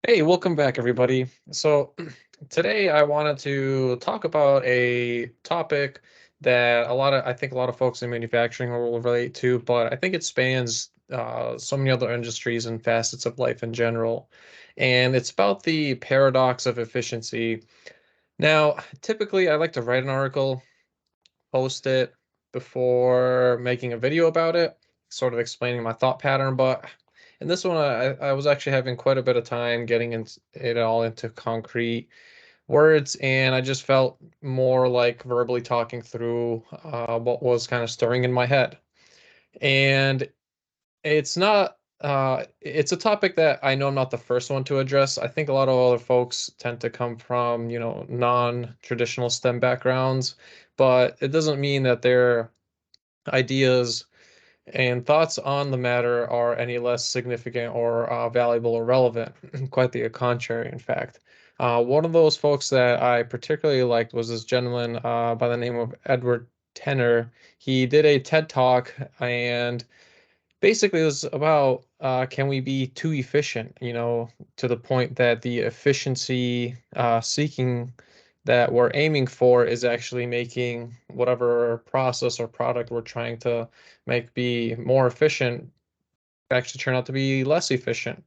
Hey, welcome back, everybody. So, today I wanted to talk about a topic that I think a lot of folks in manufacturing will relate to, but I think it spans so many other industries and facets of life in general. And it's about the paradox of efficiency. Now, typically I like to write an article, post it before making a video about it, sort of explaining my thought pattern. But in this one, I was actually having quite a bit of time getting it all into concrete words, and I just felt more like verbally talking through what was kind of stirring in my head. And it's not. It's a topic that I know I'm not the first one to address. I think a lot of other folks tend to come from, non-traditional STEM backgrounds, but it doesn't mean that their ideas and thoughts on the matter are any less significant or valuable or relevant. Quite the contrary, in fact. One of those folks that I particularly liked was this gentleman by the name of Edward Tenner. He did a TED Talk, and basically it was about can we be too efficient, to the point that the efficiency seeking that we're aiming for is actually making whatever process or product we're trying to make be more efficient actually turn out to be less efficient.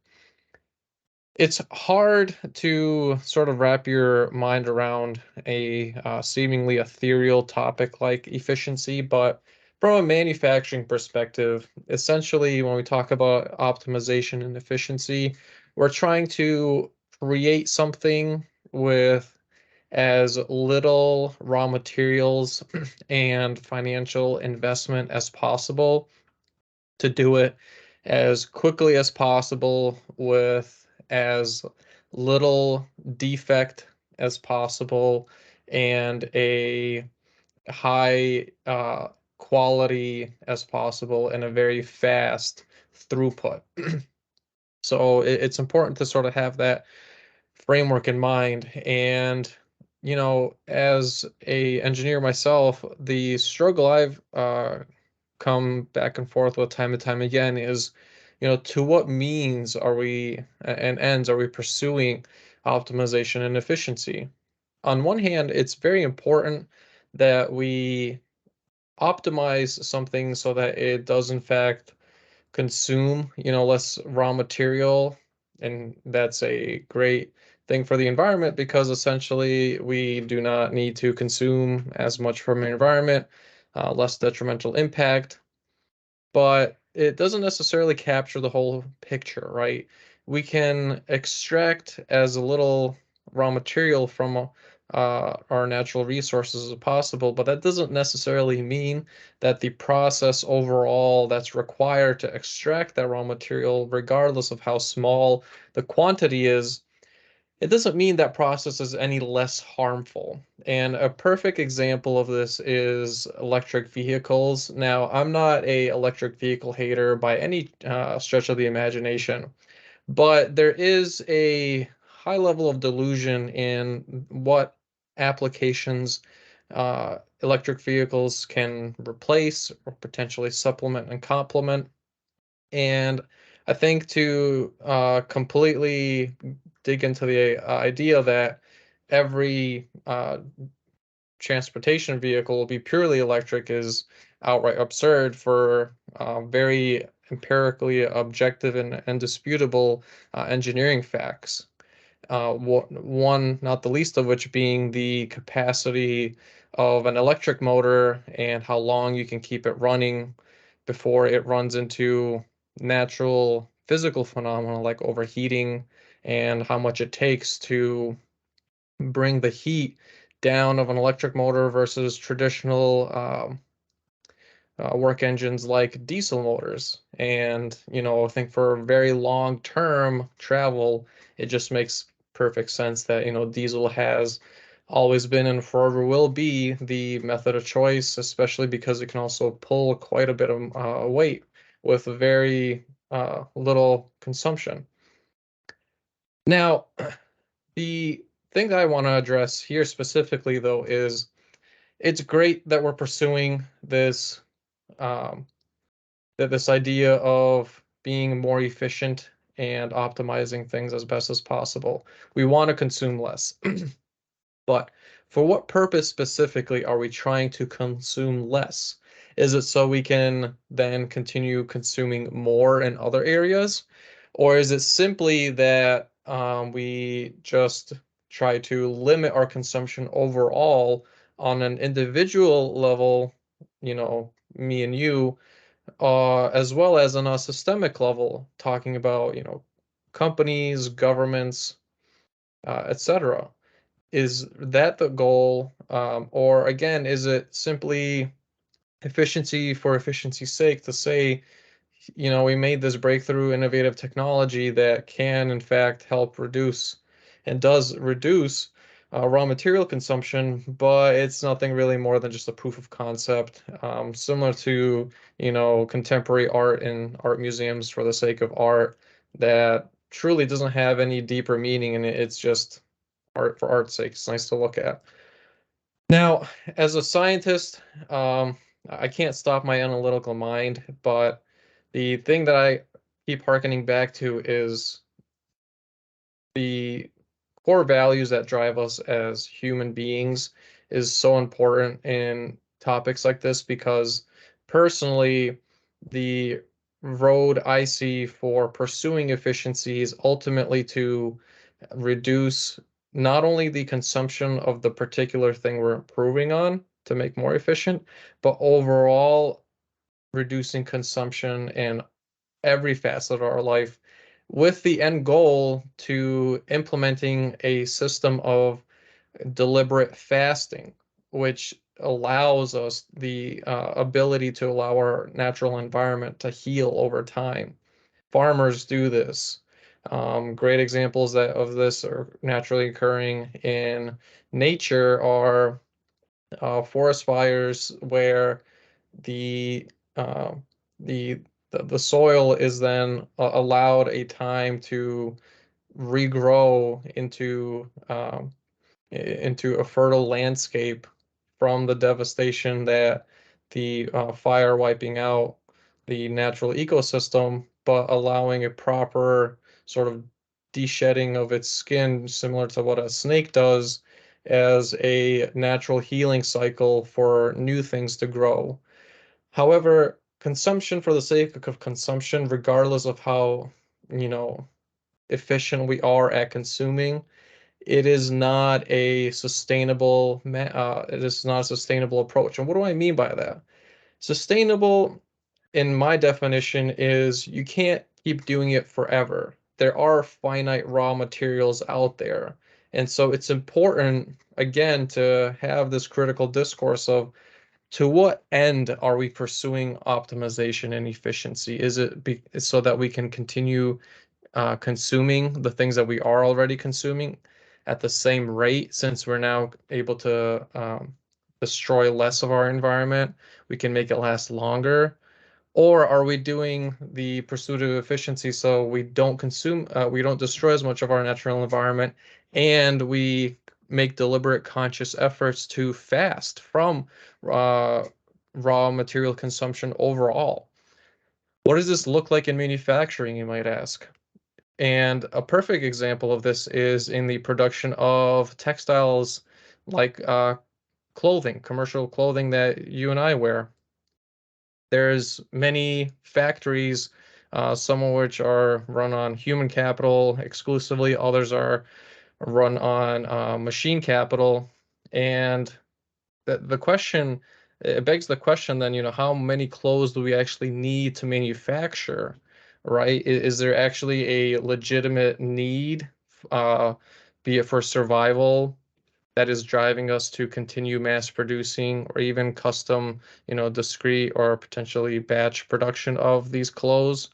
It's hard to sort of wrap your mind around a seemingly ethereal topic like efficiency, but from a manufacturing perspective, essentially, when we talk about optimization and efficiency, we're trying to create something with as little raw materials and financial investment as possible, to do it as quickly as possible with as little defect as possible and a high quality as possible and a very fast throughput. So it's important to sort of have that framework in mind. And as a engineer myself, the struggle I've come back and forth with time and time again is, to what means are we and ends are we pursuing optimization and efficiency? On one hand, it's very important that we optimize something so that it does in fact consume, less raw material, and that's a great thing for the environment because essentially we do not need to consume as much from the environment, less detrimental impact, but it doesn't necessarily capture the whole picture, right? We can extract as little raw material from our natural resources as possible, but that doesn't necessarily mean that the process overall that's required to extract that raw material, regardless of how small the quantity is, it doesn't mean that process is any less harmful. And a perfect example of this is electric vehicles. Now, I'm not a electric vehicle hater by any stretch of the imagination, but there is a high level of delusion in what applications electric vehicles can replace or potentially supplement and complement. And I think to completely dig into the idea that every transportation vehicle will be purely electric is outright absurd for very empirically objective and indisputable engineering facts. One, not the least of which being the capacity of an electric motor and how long you can keep it running before it runs into natural physical phenomena like overheating, and how much it takes to bring the heat down of an electric motor versus traditional work engines like diesel motors. And, I think for very long term travel, it just makes perfect sense that, diesel has always been and forever will be the method of choice, especially because it can also pull quite a bit of weight with very little consumption. Now, the thing that I want to address here specifically, though, is it's great that we're pursuing um, this idea of being more efficient and optimizing things as best as possible. We want to consume less. But for what purpose specifically are we trying to consume less? Is it so we can then continue consuming more in other areas? Or is it simply that we just try to limit our consumption overall on an individual level, me and you, as well as on a systemic level, talking about, companies, governments, etc. Is that the goal? Or again, is it simply efficiency for efficiency's sake to say, we made this breakthrough innovative technology that can, in fact, help reduce and does reduce raw material consumption, but it's nothing really more than just a proof of concept, similar to, contemporary art in art museums for the sake of art that truly doesn't have any deeper meaning, and it's just art for art's sake. It's nice to look at. Now, as a scientist, I can't stop my analytical mind, but the thing that I keep harkening back to is the core values that drive us as human beings is so important in topics like this because personally, the road I see for pursuing efficiency is ultimately to reduce not only the consumption of the particular thing we're improving on to make more efficient, but overall reducing consumption in every facet of our life with the end goal to implementing a system of deliberate fasting, which allows us the ability to allow our natural environment to heal over time. Farmers do this. Great examples of this are naturally occurring in nature are forest fires where the uh, the the soil is then allowed a time to regrow into a fertile landscape from the devastation that the fire wiping out the natural ecosystem, but allowing a proper sort of de-shedding of its skin, similar to what a snake does, as a natural healing cycle for new things to grow. However, consumption for the sake of consumption, regardless of how, you know, efficient we are at consuming, it is not a sustainable approach. And what do I mean by that? Sustainable, in my definition, is you can't keep doing it forever. There are finite raw materials out there. And so it's important, again, to have this critical discourse of to what end are we pursuing optimization and efficiency? Is it so that we can continue consuming the things that we are already consuming at the same rate, since we're now able to destroy less of our environment, we can make it last longer? Or are we doing the pursuit of efficiency so we don't destroy as much of our natural environment, and we make deliberate conscious efforts to fast from uh, raw material consumption overall? What does this look like in manufacturing, you might ask? And a perfect example of this is in the production of textiles like clothing, commercial clothing that you and I wear. There's many factories, some of which are run on human capital exclusively, others are run on machine capital. And the question, it begs the question then, how many clothes do we actually need to manufacture, right? Is there actually a legitimate need, uh, be it for survival, that is driving us to continue mass producing or even custom, discrete or potentially batch production of these clothes?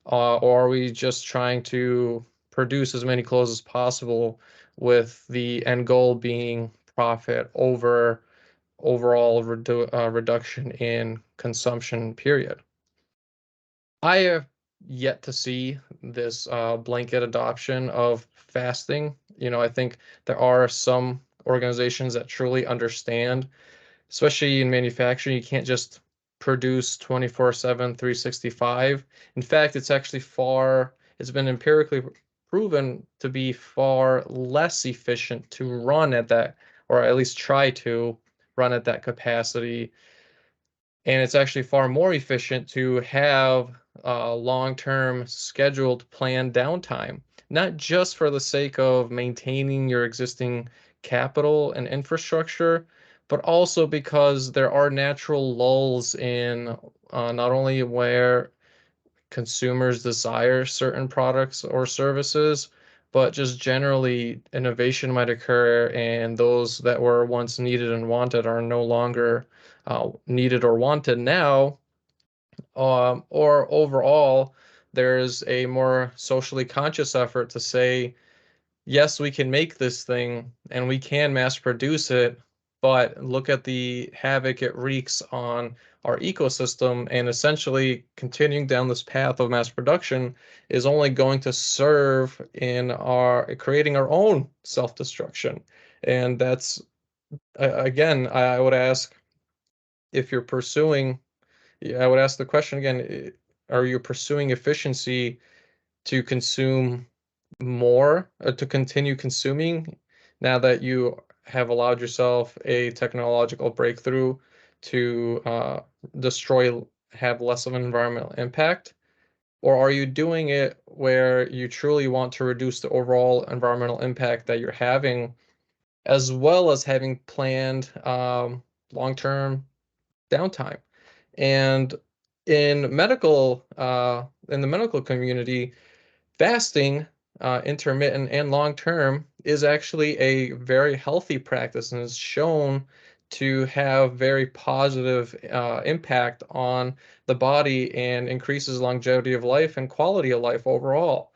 Or are we just trying to produce as many clothes as possible with the end goal being profit over overall reduction in consumption, period? I have yet to see this blanket adoption of fasting. I think there are some organizations that truly understand, especially in manufacturing, you can't just produce 24/7, 365. In fact, it's been empirically proven to be far less efficient to run at that, or at least try to run at that capacity. And it's actually far more efficient to have long-term scheduled planned downtime, not just for the sake of maintaining your existing capital and infrastructure, but also because there are natural lulls in not only where consumers desire certain products or services, but just generally innovation might occur, and those that were once needed and wanted are no longer needed or wanted now. Or overall, there's a more socially conscious effort to say, yes, we can make this thing and we can mass produce it, but look at the havoc it wreaks on our ecosystem. And essentially, continuing down this path of mass production is only going to serve in our creating our own self-destruction. And that's, again, I would ask if you're pursuing, I would ask the question again, are you pursuing efficiency to consume more, to continue consuming now that you have allowed yourself a technological breakthrough to destroy, have less of an environmental impact? Or are you doing it where you truly want to reduce the overall environmental impact that you're having, as well as having planned long-term downtime? And in the medical community, fasting, intermittent and long term, is actually a very healthy practice and is shown to have very positive impact on the body and increases longevity of life and quality of life overall.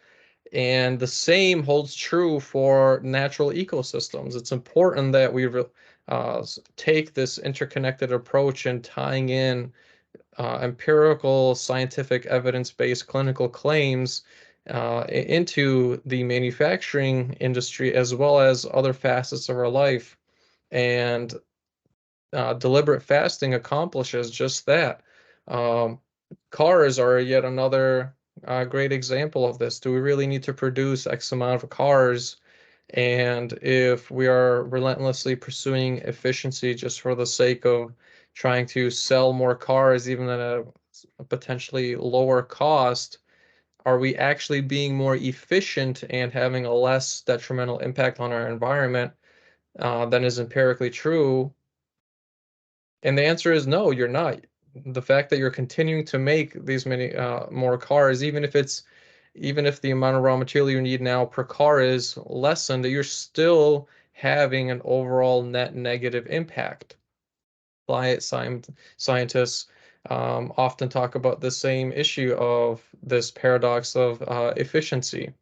And the same holds true for natural ecosystems. It's important that we take this interconnected approach and tying in empirical, scientific, evidence-based clinical claims into the manufacturing industry as well as other facets of our life. And deliberate fasting accomplishes just that. Um, Cars are yet another great example of this. Do we really need to produce X amount of cars? And if we are relentlessly pursuing efficiency just for the sake of trying to sell more cars, even at a potentially lower cost, are we actually being more efficient and having a less detrimental impact on our environment than is empirically true? And the answer is no, you're not. The fact that you're continuing to make these many more cars, even if the amount of raw material you need now per car is lessened, you're still having an overall net negative impact. Scientists often talk about the same issue of this paradox of efficiency.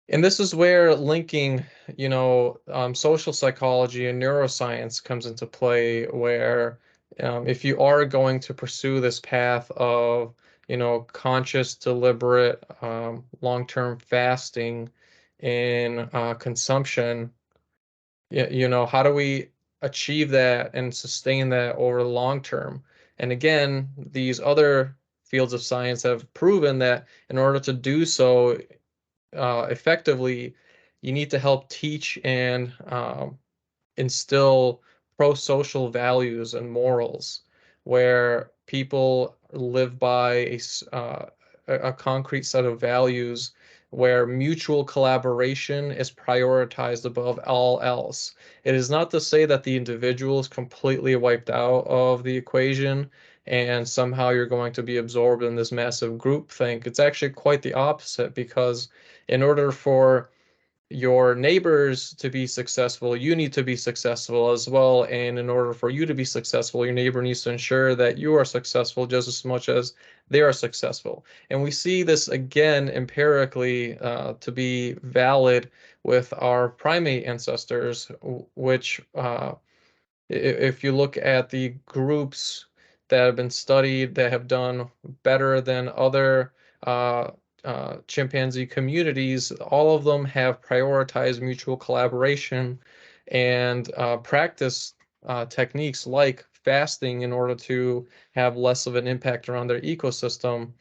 And this is where linking, social psychology and neuroscience comes into play, where if you are going to pursue this path of, conscious, deliberate, long-term fasting in consumption, how do we achieve that and sustain that over the long term? And again, these other fields of science have proven that in order to do so, effectively, you need to help teach and instill pro-social values and morals where people live by a concrete set of values where mutual collaboration is prioritized above all else. It is not to say that the individual is completely wiped out of the equation and somehow you're going to be absorbed in this massive group think. It's actually quite the opposite, because in order for your neighbors to be successful, you need to be successful as well. And in order for you to be successful, your neighbor needs to ensure that you are successful just as much as they are successful. And we see this again empirically to be valid with our primate ancestors, which if you look at the groups that have been studied that have done better than other chimpanzee communities, all of them have prioritized mutual collaboration and practice techniques like fasting in order to have less of an impact around their ecosystem.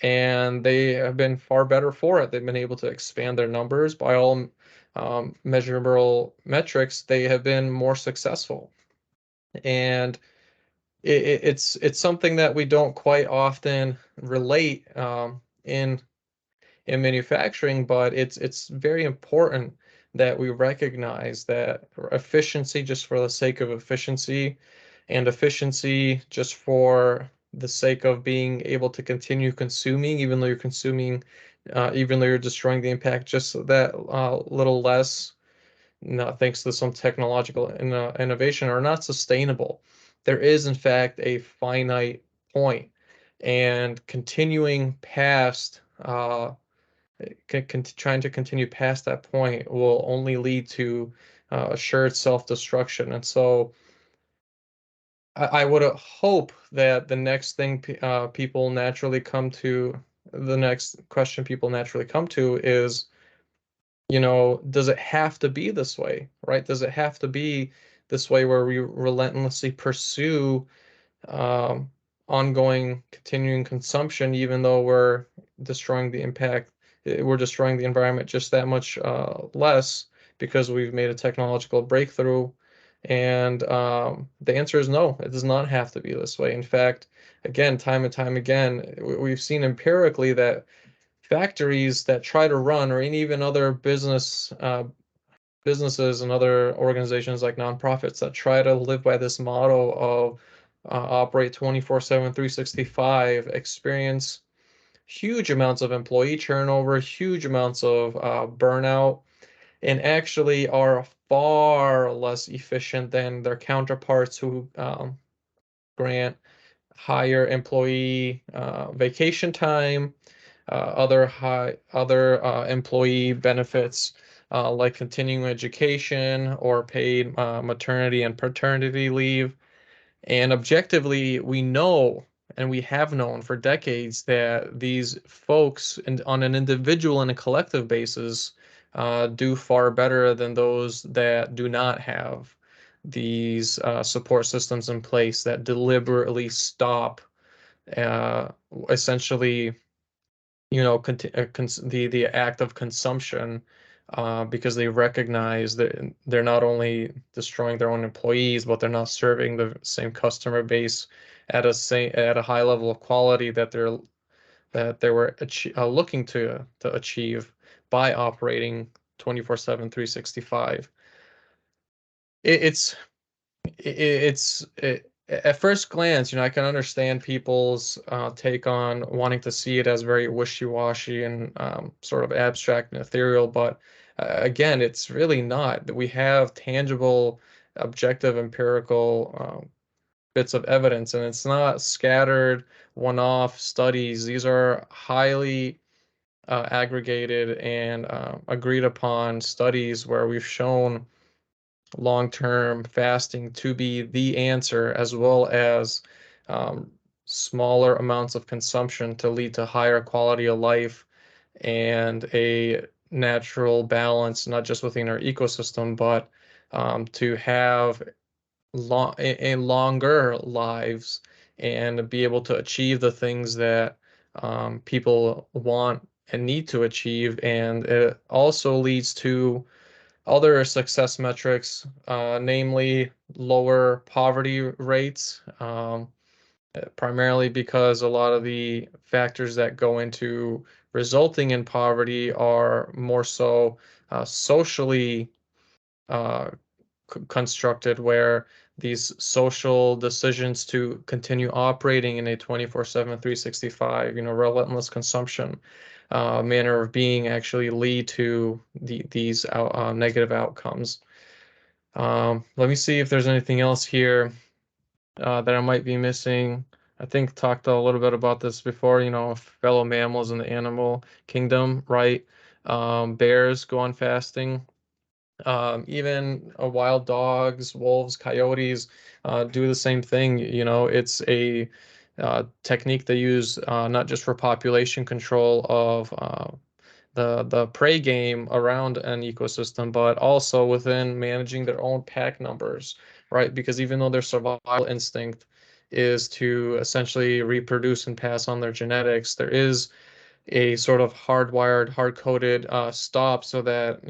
and they have been far better for it. They've been able to expand their numbers by all measurable metrics. They have been more successful, and it's something that we don't quite often relate in manufacturing, but it's very important that we recognize that efficiency just for the sake of efficiency, and efficiency just for the sake of being able to continue consuming, even though you're consuming, even though you're destroying the impact just that little less, not thanks to some technological innovation, are not sustainable. There is, in fact, a finite point, and continuing past trying to continue past that point will only lead to assured self-destruction. And so I would hope that the next thing people naturally come to, the next question people naturally come to is, does it have to be this way, right? Does it have to be this way where we relentlessly pursue um, ongoing, continuing consumption, even though destroying the impact, we're destroying the environment just that much less because we've made a technological breakthrough? And the answer is no, it does not have to be this way. In fact, again, time and time again, we've seen empirically that factories that try to run, or even other businesses and other organizations like nonprofits that try to live by this motto of operate 24/7, 365, experience huge amounts of employee turnover, huge amounts of burnout, and actually are far less efficient than their counterparts who grant higher employee vacation time, other employee benefits like continuing education or paid maternity and paternity leave. And objectively, we know, and we have known for decades, that these folks, on an individual and a collective basis, do far better than those that do not have these support systems in place that deliberately stop uh, essentially, the act of consumption, because they recognize that they're not only destroying their own employees, but they're not serving the same customer base at a high level of quality that they were looking to achieve by operating 24/7, 365. It, it's at first glance, I can understand people's take on wanting to see it as very wishy-washy and sort of abstract and ethereal, but again, it's really not. We have tangible, objective, empirical bits of evidence, and it's not scattered one-off studies. These are highly aggregated and agreed upon studies where we've shown long-term fasting to be the answer, as well as um, smaller amounts of consumption to lead to higher quality of life and a natural balance, not just within our ecosystem, but to have longer lives and be able to achieve the things that people want and need to achieve. And it also leads to other success metrics, namely lower poverty rates, primarily because a lot of the factors that go into resulting in poverty are more so socially uh, constructed, where these social decisions to continue operating in a 24/7, 365, relentless consumption manner of being actually lead to these negative outcomes. Let me see if there's anything else here that I might be missing. I think talked a little bit about this before, fellow mammals in the animal kingdom, right? Bears go on fasting. Even wild dogs, wolves, coyotes do the same thing. It's a technique they use not just for population control of the prey game around an ecosystem, but also within managing their own pack numbers, right? Because even though their survival instinct is to essentially reproduce and pass on their genetics. There is a sort of hardwired, hard-coded stop so that,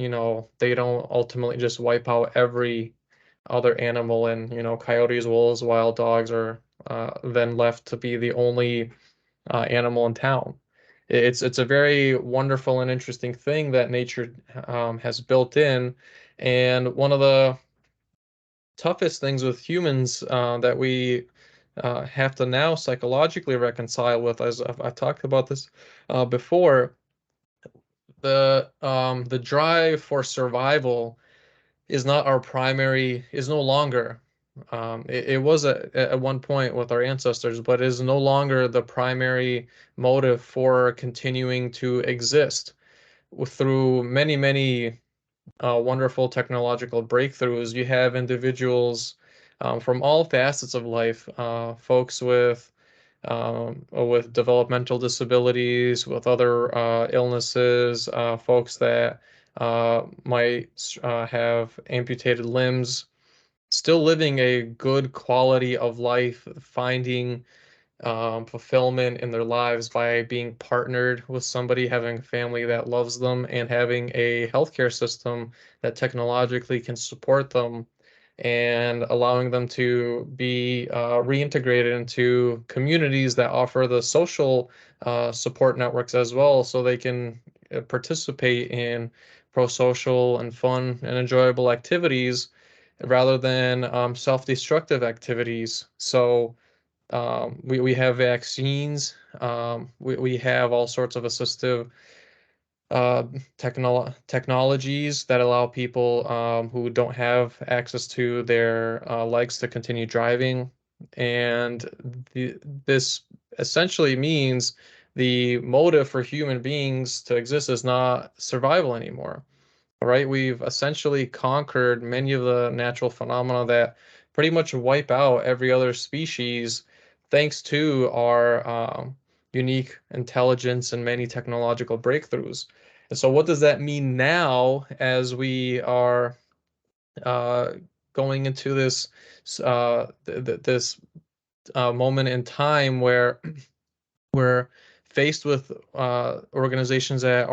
they don't ultimately just wipe out every other animal, and, coyotes, wolves, wild dogs are then left to be the only animal in town. It's a very wonderful and interesting thing that nature has built in, and one of the toughest things with humans that we have to now psychologically reconcile with, as I've talked about this before, the drive for survival is no longer. It was at one point with our ancestors, but is no longer the primary motive for continuing to exist. Through many, many wonderful technological breakthroughs, you have individuals from all facets of life, folks with developmental disabilities, with other illnesses, folks that might have amputated limbs, still living a good quality of life, finding fulfillment in their lives by being partnered with somebody, having a family that loves them, and having a healthcare system that technologically can support them and allowing them to be reintegrated into communities that offer the social support networks as well, so they can participate in pro-social and fun and enjoyable activities rather than self-destructive activities. So we have vaccines. We have all sorts of assistive technologies that allow people who don't have access to their legs to continue driving. And this essentially means the motive for human beings to exist is not survival anymore. Right? We've essentially conquered many of the natural phenomena that pretty much wipe out every other species thanks to our unique intelligence and many technological breakthroughs. And so, what does that mean now as we are uh, going into this moment in time where we're faced with organizations that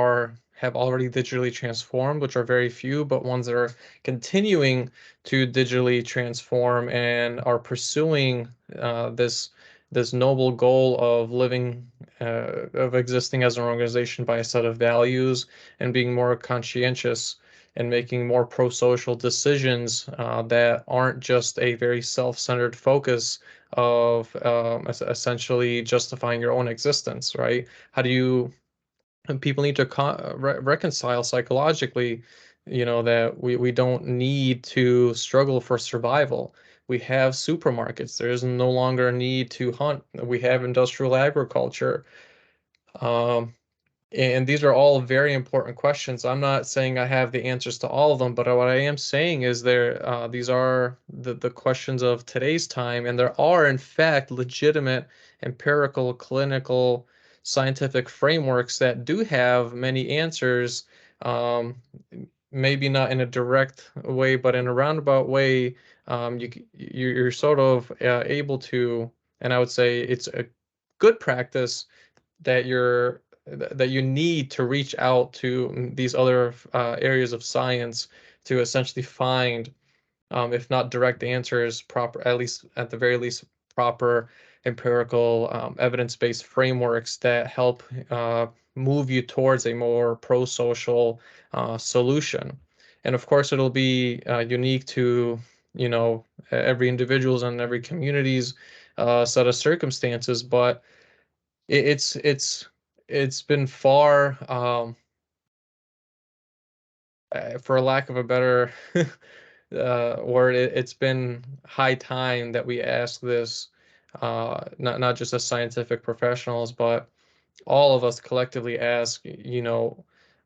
have already digitally transformed, which are very few, but ones that are continuing to digitally transform and are pursuing this noble goal of of existing as an organization by a set of values and being more conscientious and making more pro-social decisions that aren't just a very self-centered focus of essentially justifying your own existence, right? How do you people need to reconcile psychologically, that we don't need to struggle for survival. We have supermarkets. There is no longer a need to hunt. We have industrial agriculture. Um, and these are all very important questions. I'm not saying I have the answers to all of them, but what I am saying is these are the questions of today's time, and there are, in fact, legitimate empirical, clinical, scientific frameworks that do have many answers, um, maybe not in a direct way, but in a roundabout way. You're sort of able to, and I would say it's a good practice that you need to reach out to these other areas of science to essentially find, if not direct answers, proper, at least at the very least, proper empirical, evidence-based frameworks that help move you towards a more pro-social solution. And of course, it'll be unique to, every individual's and every community's set of circumstances, but it's been far, for lack of a better word, it's been high time that we ask this, not just as scientific professionals, but all of us collectively ask,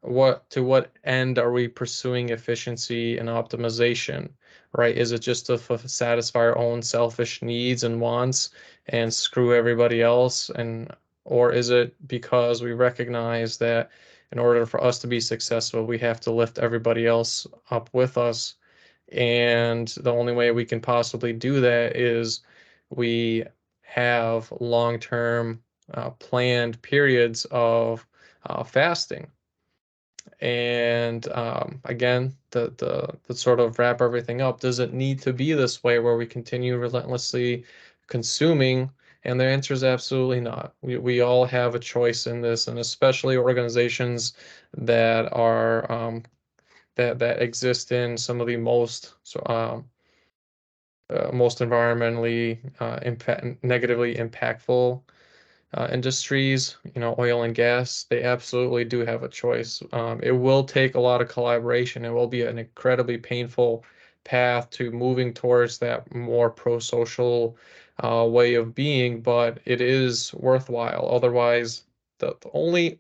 what end are we pursuing efficiency and optimization, right? Is it just to satisfy our own selfish needs and wants and screw everybody else? Or is it because we recognize that in order for us to be successful, we have to lift everybody else up with us? And the only way we can possibly do that is we have long-term planned periods of fasting. And again, the sort of wrap everything up, does it need to be this way where we continue relentlessly consuming? And the answer is absolutely not. We all have a choice in this, and especially organizations that are that exist in some of the most environmentally negatively impactful industries, oil and gas, they absolutely do have a choice. It will take a lot of collaboration. It will be an incredibly painful path to moving towards that more pro-social way of being, but it is worthwhile. Otherwise, the only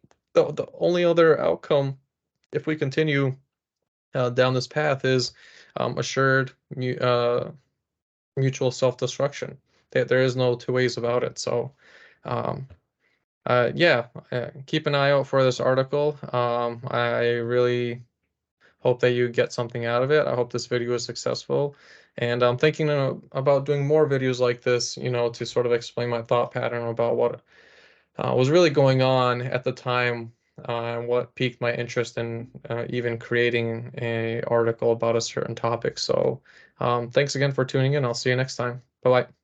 other outcome, if we continue down this path, is assured mutual self-destruction. There is no two ways about it. So. Um, yeah, keep an eye out for this article. I really hope that you get something out of it. I hope this video is successful. And I'm thinking about doing more videos like this, to sort of explain my thought pattern about what was really going on at the time, and what piqued my interest in even creating a article about a certain topic. So, thanks again for tuning in. I'll see you next time. Bye-bye.